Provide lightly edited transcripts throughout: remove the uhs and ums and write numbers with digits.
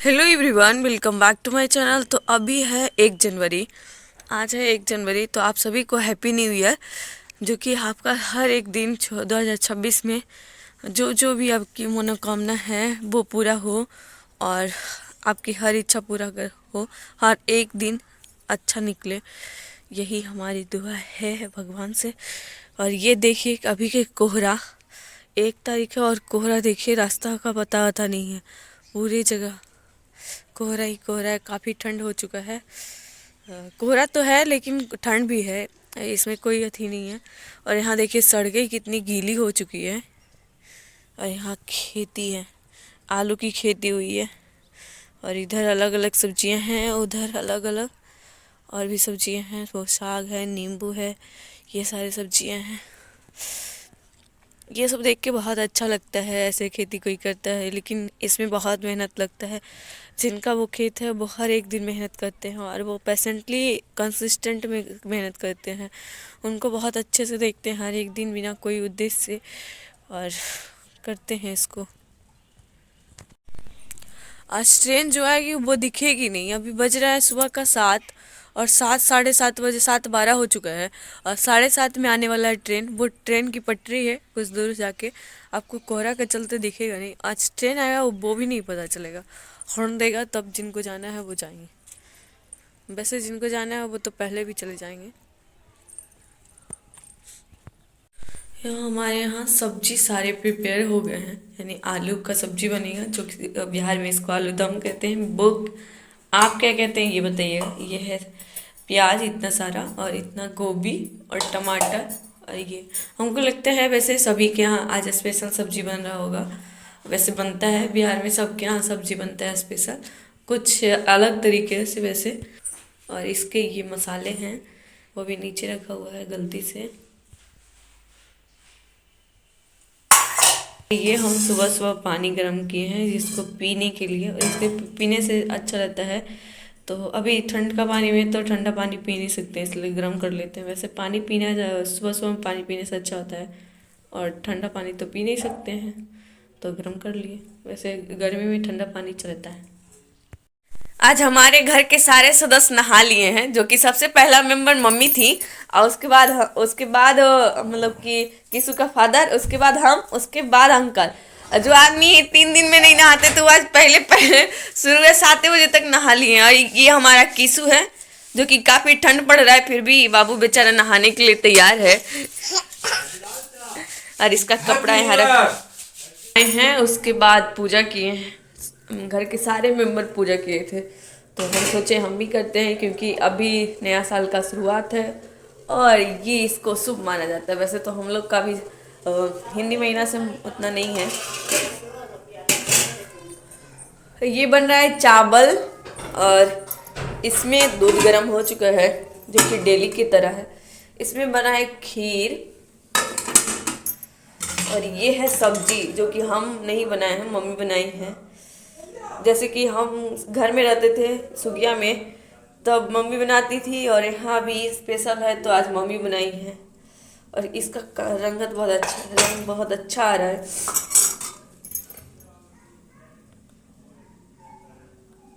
Hello everyone, welcome back to my channel. तो अभी है 1 जनवरी, आज है 1 जनवरी। तो आप सभी को हैप्पी न्यू ईयर। जो कि आपका हर एक दिन 2026 में जो जो भी आपकी मनोकामना है वो पूरा हो और आपकी हर इच्छा पूरा कर हो, हर एक दिन अच्छा निकले, यही हमारी दुआ है भगवान से। और ये देखिए अभी के कोहरा, 1 तारीख है और कोहरा देखिए, रास्ता का पता नहीं है, पूरी जगह कोहरा ही कोहरा है। काफ़ी ठंड हो चुका है। कोहरा तो है लेकिन ठंड भी है, इसमें कोई अथी नहीं है। और यहाँ देखिए सड़कें कितनी गीली हो चुकी है। और यहाँ खेती है, आलू की खेती हुई है। और इधर अलग अलग सब्जियां हैं, उधर अलग अलग और भी सब्जियां हैं। वो साग है, नींबू है, ये सारी सब्जियां हैं। ये सब देख के बहुत अच्छा लगता है। ऐसे खेती कोई करता है लेकिन इसमें बहुत मेहनत लगता है। जिनका वो खेत है वो हर एक दिन मेहनत करते हैं और वो पेशेंटली कंसिस्टेंट में मेहनत करते हैं। उनको बहुत अच्छे से देखते हैं हर एक दिन, बिना कोई उद्देश्य से, और करते हैं इसको। आज ट्रेन जो आएगी वो दिखेगी नहीं। अभी बज रहा है सुबह का 7 और 7, 7:30 बजे, 7:12 हो चुका है और 7:30 में आने वाला है ट्रेन। वो ट्रेन की पटरी है कुछ दूर जाके, आपको कोहरा के चलते दिखेगा नहीं। आज ट्रेन आएगा वो भी नहीं पता चलेगा। हॉर्न देगा तब जिनको जाना है वो जाएंगे, वैसे जिनको जाना है वो तो पहले भी चले जाएंगे। हमारे यहाँ सब्जी सारे प्रिपेयर हो गए हैं, यानी आलू का सब्जी बनेगा, जो कि बिहार में इसको आलू दम कहते हैं। वो आप क्या कहते हैं ये बताइएगा। ये है प्याज इतना सारा और इतना गोभी और टमाटर। और ये हमको लगता है वैसे सभी के यहाँ आज स्पेशल सब्जी बन रहा होगा। वैसे बनता है बिहार में, सबके यहाँ सब्जी बनता है स्पेशल, कुछ अलग तरीके से वैसे। और इसके ये मसाले हैं, वो भी नीचे रखा हुआ है गलती से। ये हम सुबह सुबह पानी गर्म किए हैं जिसको पीने के लिए, और इसके पीने से अच्छा रहता है। तो अभी ठंड का पानी में तो ठंडा पानी पी नहीं सकते, इसलिए गर्म कर लेते हैं। वैसे पानी पीना सुबह सुबह पानी पीने से अच्छा होता है, और ठंडा पानी तो पी नहीं सकते हैं तो गर्म कर लिए। वैसे गर्मी में ठंडा पानी चलता है। आज हमारे घर के सारे सदस्य नहा लिए हैं, जो कि सबसे पहला मेंबर मम्मी थी, और उसके बाद मतलब कि किसु का फादर, उसके बाद हम, उसके बाद अंकल। जो आदमी 3 दिन में नहीं नहाते तो आज पहले पहले सुबह 7 बजे तक नहा लिए हैं। और ये हमारा किसु है, जो कि काफी ठंड पड़ रहा है फिर भी बाबू बेचारा नहाने के लिए तैयार है। और इसका कपड़ा यहाँ रखा है। उसके बाद पूजा किए हैं, घर के सारे मेंबर पूजा किए थे, तो हम सोचे हम भी करते हैं, क्योंकि अभी नया साल का शुरुआत है और ये इसको शुभ माना जाता है। वैसे तो हम लोग का भी हिंदी महीना से उतना नहीं है। ये बन रहा है चावल और इसमें दूध गर्म हो चुका है, जो कि डेली की तरह है। इसमें बना है खीर, और ये है सब्जी, जो कि हम नहीं बनाए हैं, मम्मी बनाई है। जैसे कि हम घर में रहते थे सुगिया में, तब मम्मी बनाती थी, और यहाँ भी स्पेशल है तो आज मम्मी बनाई है। और इसका रंगत बहुत अच्छा, रंग बहुत अच्छा आ रहा है,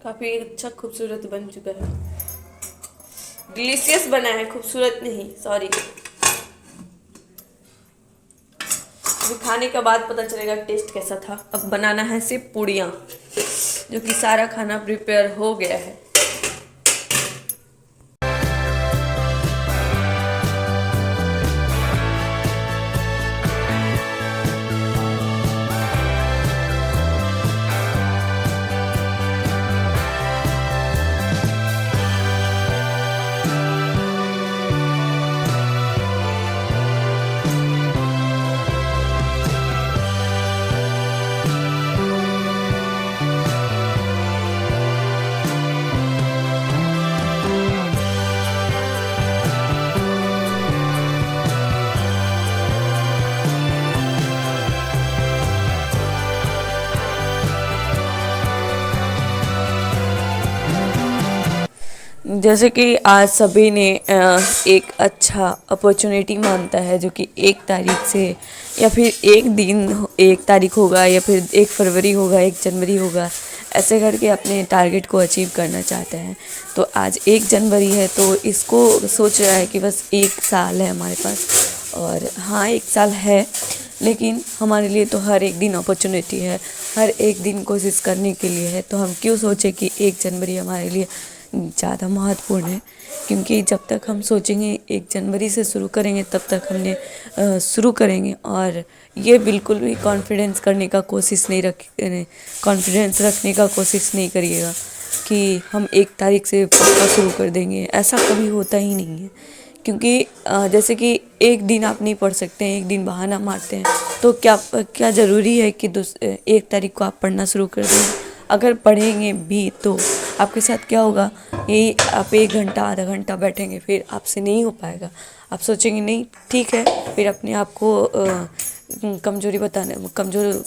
काफ़ी अच्छा खूबसूरत बन चुका है। डिलीशियस बना है, खूबसूरत नहीं, सॉरी। अभी खाने के बाद पता चलेगा टेस्ट कैसा था। अब बनाना है सिर्फ पूड़ियाँ, जो कि सारा खाना प्रिपेयर हो गया है। जैसे कि आज सभी ने एक अच्छा अपॉर्चुनिटी मानता है, जो कि 1 तारीख से, या फिर एक दिन 1 तारीख होगा, या फिर 1 फरवरी होगा, 1 जनवरी होगा, ऐसे करके अपने टारगेट को अचीव करना चाहते हैं। तो आज 1 जनवरी है, तो इसको सोच रहा है कि बस 1 साल है हमारे पास। और हाँ, 1 साल है, लेकिन हमारे लिए तो हर एक दिन अपॉर्चुनिटी है, हर एक दिन कोशिश करने के लिए है। तो हम क्यों सोचें कि 1 जनवरी हमारे लिए ज़्यादा महत्वपूर्ण है, क्योंकि जब तक हम सोचेंगे 1 जनवरी से शुरू करेंगे तब तक हमने शुरू करेंगे। और ये बिल्कुल भी कॉन्फिडेंस रखने का कोशिश नहीं करिएगा कि हम 1 तारीख से पक्का शुरू कर देंगे। ऐसा कभी होता ही नहीं है, क्योंकि जैसे कि एक दिन आप नहीं पढ़ सकते हैं, एक दिन बहाना मारते हैं, तो क्या ज़रूरी है कि 1 तारीख को आप पढ़ना शुरू कर देंगे। अगर पढ़ेंगे भी तो आपके साथ क्या होगा, यही आप 1 घंटा आधा घंटा बैठेंगे, फिर आपसे नहीं हो पाएगा। आप सोचेंगे नहीं ठीक है, फिर अपने आप को कमज़ोर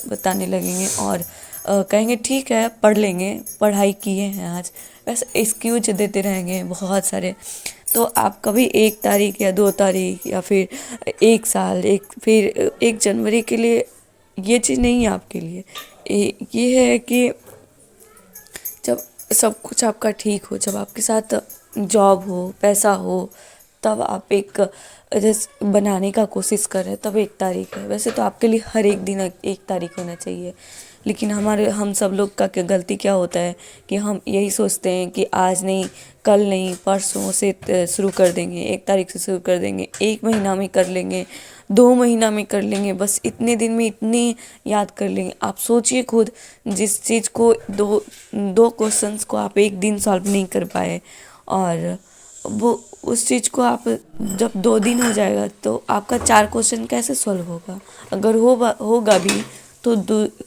बताने लगेंगे और कहेंगे ठीक है पढ़ लेंगे, पढ़ाई किए हैं आज, बस एक्सक्यूज देते रहेंगे बहुत सारे। तो आप कभी 1 तारीख या 2 तारीख या फिर 1 साल फिर 1 जनवरी के लिए ये चीज़ नहीं है आपके लिए। ये है कि जब सब कुछ आपका ठीक हो, जब आपके साथ जॉब हो, पैसा हो, तब आप एक जैसे बनाने का कोशिश कर रहे हैं, तब 1 तारीख है। वैसे तो आपके लिए हर एक दिन 1 तारीख होना चाहिए, लेकिन हम सब लोग का गलती क्या होता है कि हम यही सोचते हैं कि आज नहीं, कल नहीं, परसों से शुरू कर देंगे, 1 तारीख से शुरू कर देंगे, 1 महीना में कर लेंगे, 2 महीना में कर लेंगे, बस इतने दिन में इतनी याद कर लेंगे। आप सोचिए खुद, जिस चीज़ को दो क्वेश्चंस को आप एक दिन सॉल्व नहीं कर पाए, और वो उस चीज़ को आप जब 2 दिन हो जाएगा तो आपका 4 क्वेश्चन कैसे सॉल्व होगा। अगर होगा भी तो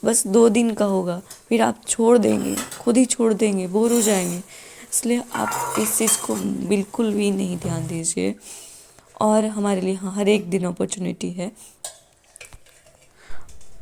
बस 2 दिन का होगा, फिर आप छोड़ देंगे, खुद ही छोड़ देंगे, बोर हो जाएंगे। इसलिए आप इस चीज़ को बिल्कुल भी नहीं ध्यान दीजिए। और हमारे लिए हाँ, हर एक दिन अपॉर्चुनिटी है।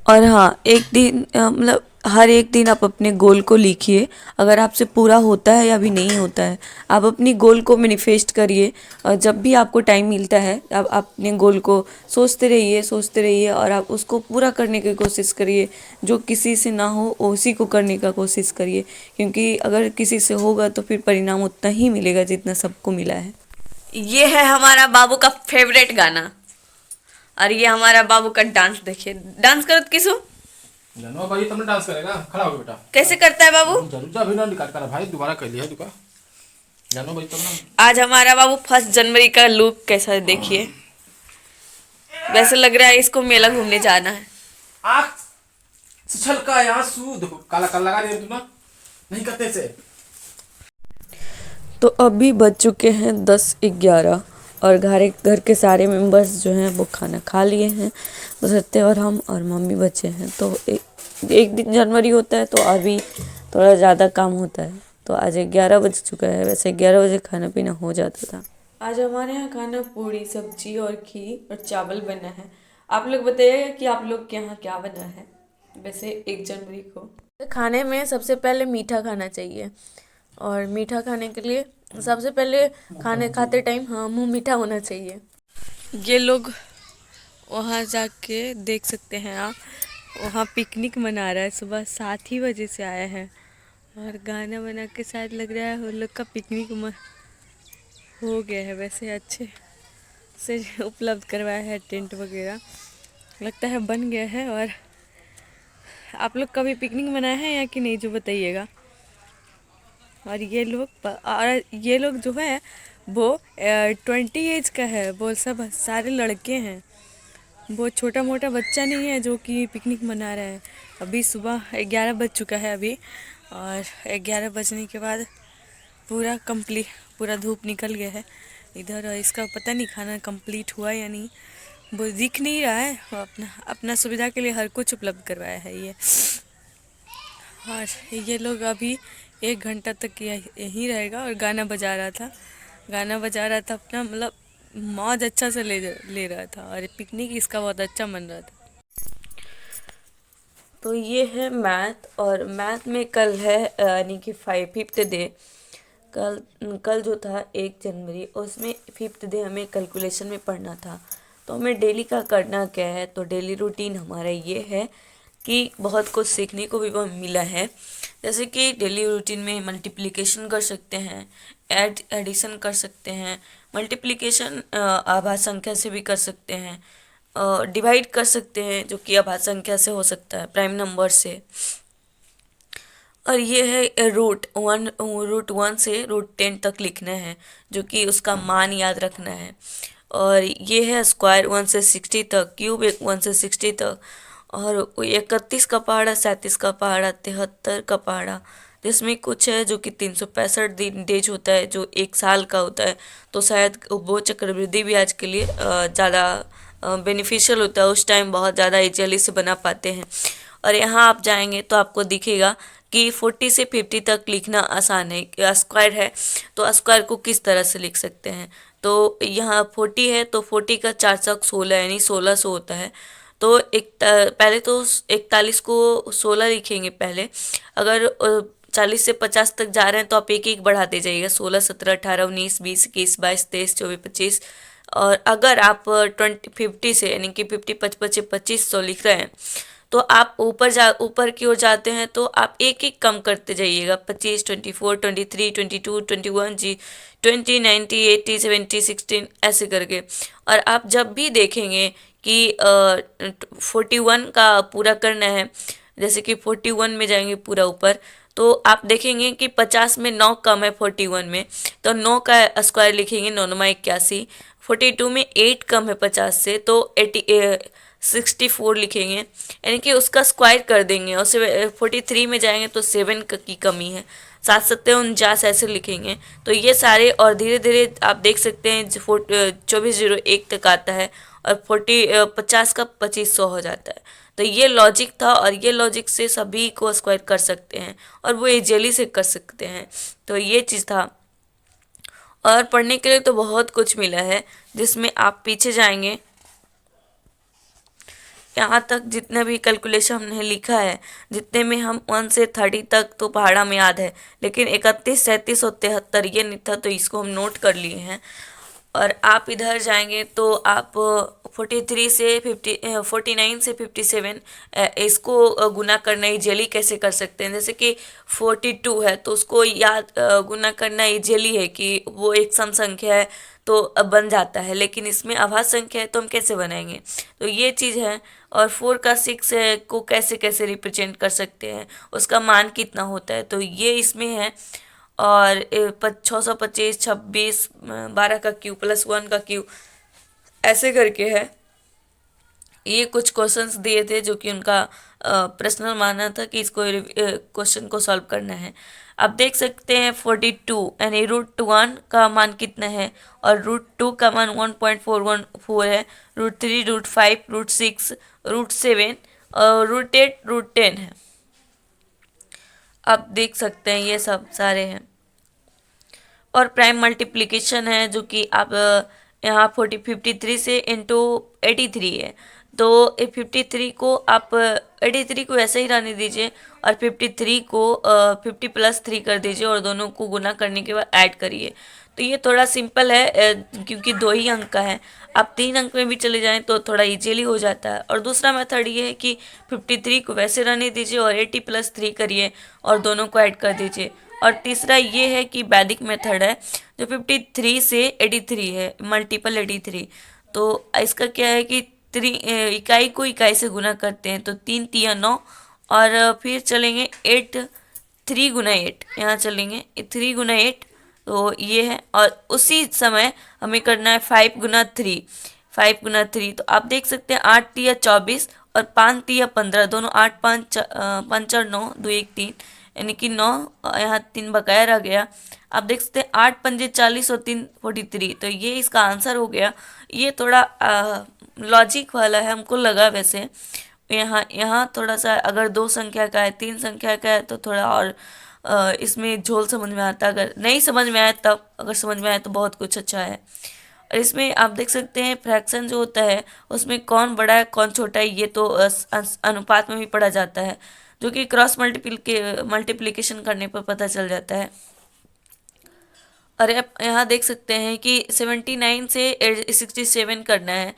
और हाँ, एक दिन मतलब हर एक दिन आप अपने गोल को लिखिए, अगर आपसे पूरा होता है या भी नहीं होता है, आप अपनी गोल को मैनिफेस्ट करिए। और जब भी आपको टाइम मिलता है आप अपने गोल को सोचते रहिए और आप उसको पूरा करने की कोशिश करिए। जो किसी से ना हो उसी को करने का कोशिश करिए, क्योंकि अगर किसी से होगा तो फिर परिणाम उतना ही मिलेगा जितना सबको मिला है। ये है हमारा बाबू का फेवरेट गाना, और ये हमारा बाबू का डांस देखिए। डांस करो किसु जानो भाई, तुमने डांस करेगा, खड़ा हो बेटा। कैसे करता है बाबू? जरूर जा भी ना निकाल कर भाई, दोबारा कर लिया दुका। जानो भाई तुमने आज हमारा बाबू 1 जनवरी का लुक कैसा है देखिए। वैसे लग रहा है इसको मेला घूमने जाना है। आँख से छलका यहाँ सू देखो, काला काला लगा दिया तू ना, नहीं करते से। तो अभी बज चुके हैं 10:11 और घर के सारे मेंबर्स जो हैं वो खाना खा लिए हैं, बशर्ते और हम और मम्मी बचे हैं। तो एक दिन जनवरी होता है तो अभी थोड़ा ज़्यादा काम होता है। तो आज 11 बज चुका है, वैसे 11 बजे खाना पीना हो जाता था। आज हमारे यहाँ खाना पूड़ी सब्जी और खीर और चावल बना है। आप लोग बताइएगा कि आप लोग के यहाँ क्या बना है। वैसे 1 जनवरी को खाने में सबसे पहले मीठा खाना चाहिए, और मीठा खाने के लिए सबसे पहले खाने खाते टाइम हाँ मुँह मीठा होना चाहिए। ये लोग वहाँ जाके देख सकते हैं आप, वहाँ पिकनिक मना रहा है। सुबह 7 ही बजे से आए हैं और गाना बना के शायद लग रहा है वो लोग का पिकनिक हो गया है। वैसे अच्छे से उपलब्ध करवाया है, टेंट वगैरह लगता है बन गया है। और आप लोग कभी पिकनिक मनाए हैं या कि नहीं, जो बताइएगा। और ये लोग जो है वो 20 एज का है, वो सब सारे लड़के हैं, वो छोटा मोटा बच्चा नहीं है जो कि पिकनिक मना रहा है। अभी सुबह 11 बज चुका है अभी, और 11 बजने के बाद पूरा धूप निकल गया है इधर। और इसका पता नहीं खाना कंप्लीट हुआ या नहीं, वो दिख नहीं रहा है। अपना सुविधा के लिए हर कुछ उपलब्ध करवाया है ये। और ये लोग अभी 1 घंटा तक यहीं रहेगा। और गाना बजा रहा था अपना, मतलब मौज अच्छा से ले रहा था, और पिकनिक इसका बहुत अच्छा मन रहा था। तो ये है मैथ, और मैथ में कल है यानी कि 5th डे। कल जो था 1 जनवरी, उसमें 5th डे हमें कैलकुलेशन में पढ़ना था। तो हमें डेली का करना क्या है, तो डेली रूटीन हमारा ये है कि बहुत कुछ सीखने को भी मिला है। जैसे कि डेली रूटीन में मल्टीप्लिकेशन कर सकते हैं, एडिशन कर सकते हैं, मल्टीप्लिकेशन आभाज्य संख्या से भी कर सकते हैं, डिवाइड कर सकते हैं जो कि आभाज्य संख्या से हो सकता है, प्राइम नंबर से। और ये है रूट 1 से रूट 10 तक लिखना है, जो कि उसका मान याद रखना है। और ये है स्क्वायर 1 से 60 तक, क्यूब 1 से 60 तक, और 31 का पहाड़ा, 37 का पहाड़ा, 73 का पहाड़ा, जिसमें कुछ है जो कि 365 दिन डेज होता है, जो एक साल का होता है। तो शायद उपभोग चक्रवृद्धि ब्याज के लिए ज़्यादा बेनिफिशियल होता है, उस टाइम बहुत ज़्यादा इजीली से बना पाते हैं। और यहाँ आप जाएंगे तो आपको दिखेगा कि 40 से 50 तक लिखना आसान है। स्क्वायर है तो स्क्वायर को किस तरह से लिख सकते हैं, तो यहाँ 40 है तो 40 का 4 चौक 16 यानी 1600 होता है। तो पहले तो 41 को 16 लिखेंगे पहले। अगर 40 से 50 तक जा रहे हैं तो आप एक एक बढ़ाते जाइएगा, 16, 17, 18, 19, 20, 21, 22, 23, 24, 25। और अगर आप 50 से यानी कि 50, 55, 2500 लिख रहे हैं तो आप ऊपर की ओर जाते हैं तो आप एक एक कम करते जाइएगा, 25, 24, 23, 22, 21, 20, 90, 80, 70, 16 ऐसे करके। और आप जब भी देखेंगे कि 41 का पूरा करना है, जैसे कि 41 में जाएंगे पूरा ऊपर, तो आप देखेंगे कि 50 में 9 कम है 41 में, तो 9 का स्क्वायर लिखेंगे, 9 9 81। 42 में 8 कम है 50 से, तो 64 लिखेंगे, यानी कि उसका स्क्वायर कर देंगे। और 43 में जाएंगे तो 7 की कमी है, 7 सत्ते 49 ऐसे लिखेंगे। तो ये सारे, और धीरे धीरे आप देख सकते हैं 2401 तक आता है, और 50 का 2500 हो जाता है। तो ये लॉजिक था, और ये लॉजिक से सभी को स्क्वायर कर सकते हैं, और वो इजीली से कर सकते हैं। तो ये चीज़ था। और पढ़ने के लिए तो बहुत कुछ मिला है, जिसमें आप पीछे जाएंगे, यहाँ तक जितने भी कैलकुलेशन हमने लिखा है, जितने में हम 1 से 30 तक तो पहाड़ा में याद है, लेकिन 31, 37 और 73 ये नहीं था, तो इसको हम नोट कर लिए हैं। और आप इधर जाएंगे तो आप 43 से 49 से 57 इसको गुना करना इजीली कैसे कर सकते हैं। जैसे कि 42 है तो उसको याद गुना करना इजीली है कि वो एक सम संख्या है तो बन जाता है, लेकिन इसमें अभाज्य संख्या है तो हम कैसे बनाएंगे, तो ये चीज़ है। और 4 का 6 को कैसे कैसे रिप्रेजेंट कर सकते हैं, उसका मान कितना होता है, तो ये इसमें है। और 625, 26, 12 का क्यू प्लस 1 का क्यू ऐसे करके है। ये कुछ क्वेश्चंस दिए थे जो कि उनका पर्सनल मानना था कि इसको क्वेश्चन को सॉल्व करना है। आप देख सकते हैं 42 यानी √1 का मान कितना है, और √2 का मान 1.414 है, √3, √5, √6, √7 और √8, √10 है। आप देख सकते हैं ये सब सारे हैं। और प्राइम मल्टीप्लिकेशन है जो कि आप यहाँ 53 से इंटू 83 है, तो 53 को आप 83 को ऐसे ही रहने दीजिए, और 53 को 50 + 3 कर दीजिए, और दोनों को गुना करने के बाद ऐड करिए। तो ये थोड़ा सिंपल है क्योंकि 2 ही अंक का है। आप 3 अंक में भी चले जाएं तो थोड़ा इजीली हो जाता है। और दूसरा मेथड ये है कि 53 को वैसे रहने दीजिए और 80 + 3 करिए और दोनों को ऐड कर दीजिए। और तीसरा ये है कि वैदिक मेथड है जो 53 से 83 है, मल्टीपल 83। तो इसका क्या है कि इकाई को इकाई से गुना करते हैं, तो 3 तिया 9, और फिर चलेंगे 8, 3 गुना 8, यहाँ चलेंगे 3 गुना 8, तो ये है। और उसी समय हमें करना है 5 गुना 3, 5 गुना 3, तो आप देख सकते हैं 8 तिया 24 और 5 तिया 15, दोनों 8 5 5 और 9, 2 1 3, यानी कि 9, यहाँ 3 बकाया रह गया। आप देख सकते हैं 8 पंजे 40 और 3 43, तो ये इसका आंसर हो गया। ये थोड़ा लॉजिक वाला है हमको लगा वैसे। यहाँ थोड़ा सा अगर 2 संख्या का है, 3 संख्या का है तो थोड़ा और इसमें झोल समझ में आता, अगर नहीं समझ में आया तब, अगर समझ में आया तो बहुत कुछ अच्छा है। और इसमें आप देख सकते हैं फ्रैक्शन जो होता है उसमें कौन बड़ा है कौन छोटा है, ये तो अनुपात में भी पढ़ा जाता है, जो कि क्रॉस मल्टीप्लिकेशन करने पर पता चल जाता है। और आप यहाँ देख सकते हैं कि 79 से 67 करना है,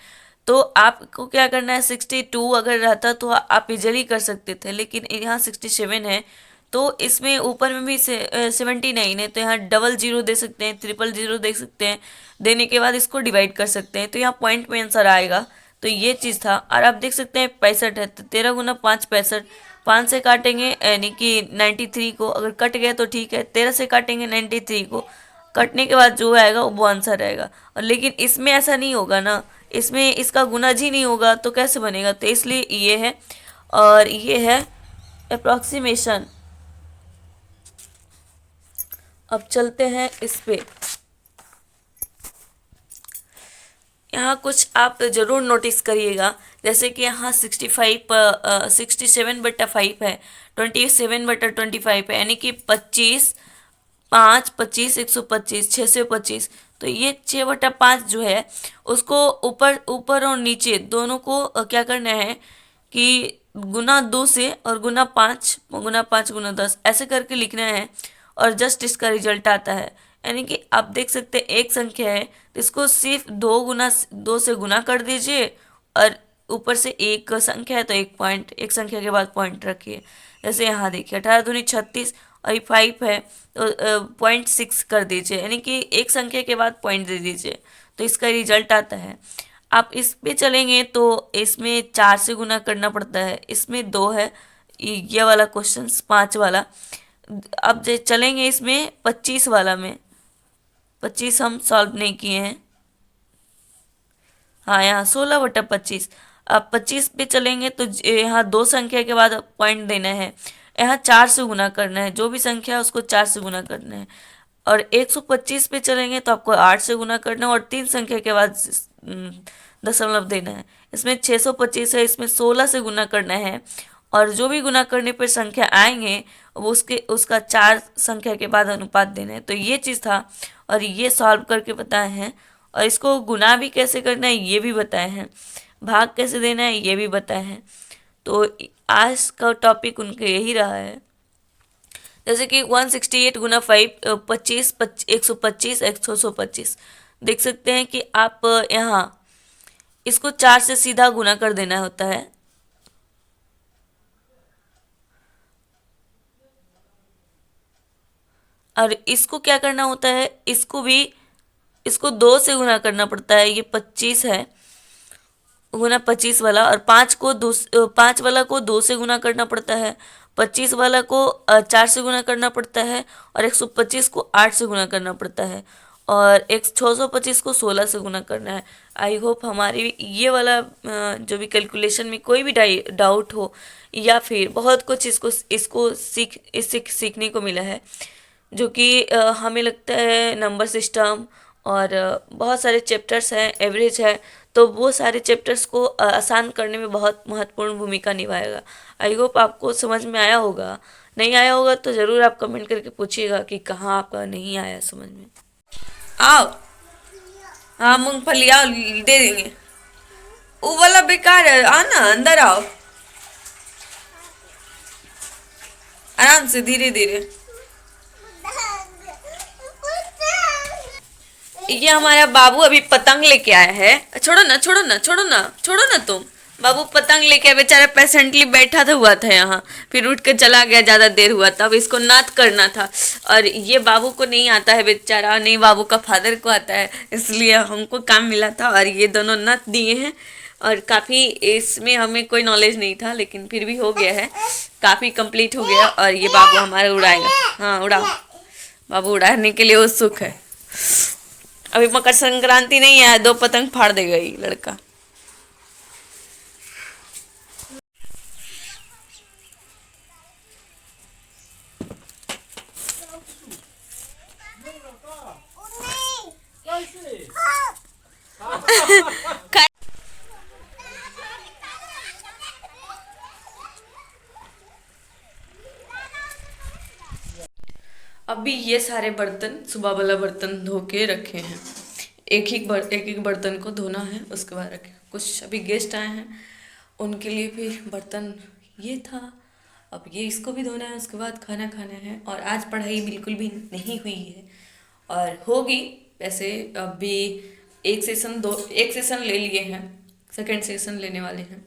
तो आपको क्या करना है, 62 अगर रहता तो आप इजली कर सकते थे, लेकिन यहाँ 67 है, तो इसमें ऊपर में भी 79 है, तो यहाँ डबल जीरो दे सकते हैं, ट्रिपल जीरो दे सकते हैं, देने के बाद इसको डिवाइड कर सकते हैं, तो यहाँ पॉइंट में आंसर आएगा। तो ये चीज़ था। और आप देख सकते हैं 65 है, तो 13 × 5 65, 5 से काटेंगे यानी कि 93 को, अगर कट गया तो ठीक है, 13 से काटेंगे 93 को, कटने के बाद जो आएगा वो आंसर रहेगा। और लेकिन इसमें ऐसा नहीं होगा ना, इसमें इसका गुना जी नहीं होगा, तो कैसे बनेगा, तो इसलिए ये है। और ये है अप्रॉक्सीमेशन। अब चलते हैं इस पे। यहाँ कुछ आप ज़रूर नोटिस करिएगा, जैसे कि यहाँ 67/5 है, 27/25 है, यानी कि 25, 5, 25, 125, 625। तो ये 6/5 जो है उसको ऊपर ऊपर और नीचे दोनों को क्या करना है कि गुना 2 से और गुना 5 गुना 10 ऐसे करके लिखना है, और जस्ट इसका रिजल्ट आता है। यानी कि आप देख सकते हैं एक संख्या है, तो इसको सिर्फ 2 से गुना कर दीजिए, और ऊपर से एक संख्या है तो एक पॉइंट, एक संख्या के बाद पॉइंट रखिए। जैसे यहाँ देखिए 18×2 = 36, और ये 5 है तो 0.6 कर दीजिए, यानी कि एक संख्या के बाद पॉइंट दे दीजिए, तो इसका रिजल्ट आता है। आप इस पे चलेंगे तो इसमें 4 से गुना करना पड़ता है, इसमें 2 है, ये वाला क्वेश्चन 5 वाला। अब चलेंगे इसमें 25 वाला में, 25 हम सॉल्व नहीं किए हैं। हाँ, यहाँ 16/25। अब 25 पे चलेंगे तो यहाँ 2 संख्या के बाद पॉइंट देना है, यहाँ 4 से गुना करना है, जो भी संख्या है उसको 4 से गुना करना है। और 125 पे चलेंगे तो आपको 8 से गुना करना है, और 3 संख्या के बाद दशमलव देना है। इसमें 625 है, इसमें 16 से गुना करना है, और जो भी गुना करने पर संख्या आएंगे वो उसका 4 संख्या के बाद अनुपात देना है। तो ये चीज़ था, और ये सॉल्व करके बताए हैं। और इसको गुना भी कैसे करना है ये भी बताए हैं, भाग कैसे देना है ये भी बताए हैं। तो आज का टॉपिक उनके यही रहा है। जैसे कि 168 × 5 25, 125, 125 देख सकते हैं कि आप यहाँ इसको 4 से सीधा गुना कर देना होता है। और इसको क्या करना होता है, इसको 2 से गुना करना पड़ता है। ये 25 है, गुना 25 वाला, और 5 वाला को 2 से गुना करना पड़ता है, 25 वाला को 4 से गुना करना पड़ता है, और 125 को 8 से गुना करना पड़ता है, और 625 को 16 से गुना करना है। आई होप हमारी ये वाला जो भी कैलकुलेशन में कोई भी डाउट हो, या फिर बहुत कुछ इसको सीखने को मिला है, जो कि हमें लगता है नंबर सिस्टम और बहुत सारे चैप्टर्स हैं, एवरेज है, तो वो सारे चैप्टर्स को आसान करने में बहुत महत्वपूर्ण भूमिका निभाएगा। आई होप आपको समझ में आया होगा। नहीं आया होगा तो ज़रूर आप कमेंट करके पूछिएगा कि कहाँ आपका नहीं आया समझ में। आओ, हाँ मूंगफली आओ, दे देंगे। वो वाला बेकार है, आना अंदर आओ, आराम से, धीरे धीरे। ये हमारा बाबू अभी पतंग लेके आया है। छोड़ो ना, छोड़ो ना, छोड़ो ना, छोड़ो ना तुम। बाबू पतंग लेके आया, बेचारा पेशेंटली बैठा था हुआ था यहाँ, फिर उठ के चला गया, ज़्यादा देर हुआ था। अब इसको नात करना था, और ये बाबू को नहीं आता है बेचारा, नहीं बाबू का फादर को आता है, इसलिए हमको काम मिला था, और ये दोनों नात दिए हैं। और काफ़ी इसमें हमें कोई नॉलेज नहीं था, लेकिन फिर भी हो गया है, काफ़ी कंप्लीट हो गया। और ये बाबू हमारा उड़ाएगा। हाँ उड़ाओ, बाबू उड़ाने के लिए उत्सुक है। अभी मकर संक्रांति नहीं है, 2 पतंग फाड़ देगा ये लड़का। अभी ये सारे बर्तन, सुबह वाला बर्तन धो के रखे हैं। एक एक बर्तन को धोना है, उसके बाद रखें। कुछ अभी गेस्ट आए हैं, उनके लिए भी बर्तन ये था। अब ये इसको भी धोना है, उसके बाद खाना खाना है। और आज पढ़ाई बिल्कुल भी नहीं हुई है, और होगी वैसे। अभी एक सेशन ले लिए हैं, सेकंड सेशन लेने वाले हैं।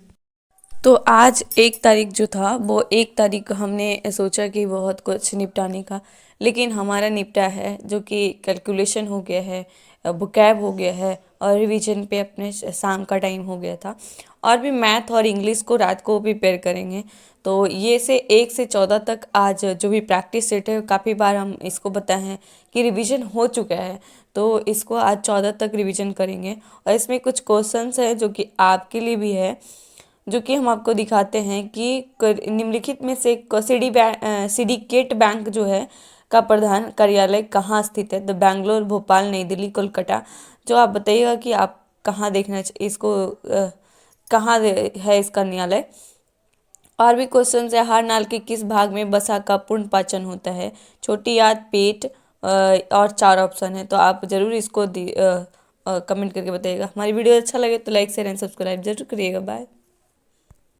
तो आज 1 तारीख जो था वो 1 तारीख हमने सोचा कि बहुत कुछ निपटाने का, लेकिन हमारा निपटा है, जो कि कैलकुलेशन हो गया है, वोकैब हो गया है और रिवीजन पे अपने शाम का टाइम हो गया था। और भी मैथ और इंग्लिश को रात को प्रिपेयर करेंगे। तो ये से 1 से 14 तक आज जो भी प्रैक्टिस सेट है, काफ़ी बार हम इसको बताए हैं कि रिवीजन हो चुका है, तो इसको आज 14 तक रिवीजन करेंगे। और इसमें कुछ क्वेश्चंस हैं जो कि आपके लिए भी है, जो कि हम आपको दिखाते हैं कि निम्नलिखित में से सिंडिकेट बैंक जो है का प्रधान कार्यालय कहाँ स्थित है। तो बैंगलोर, भोपाल, नई दिल्ली, कोलकाता। जो आप बताइएगा कि आप कहाँ देखना इसको, कहाँ है इसका न्यायालय। और भी क्वेश्चन है, हर नाल के किस भाग में वसा का पूर्ण पाचन होता है। छोटी आंत, पेट, और 4 ऑप्शन है। तो आप ज़रूर इसको कमेंट करके बताइएगा। हमारी वीडियो अच्छा लगे तो लाइक शेयर एंड सब्सक्राइब जरूर करिएगा। बाय।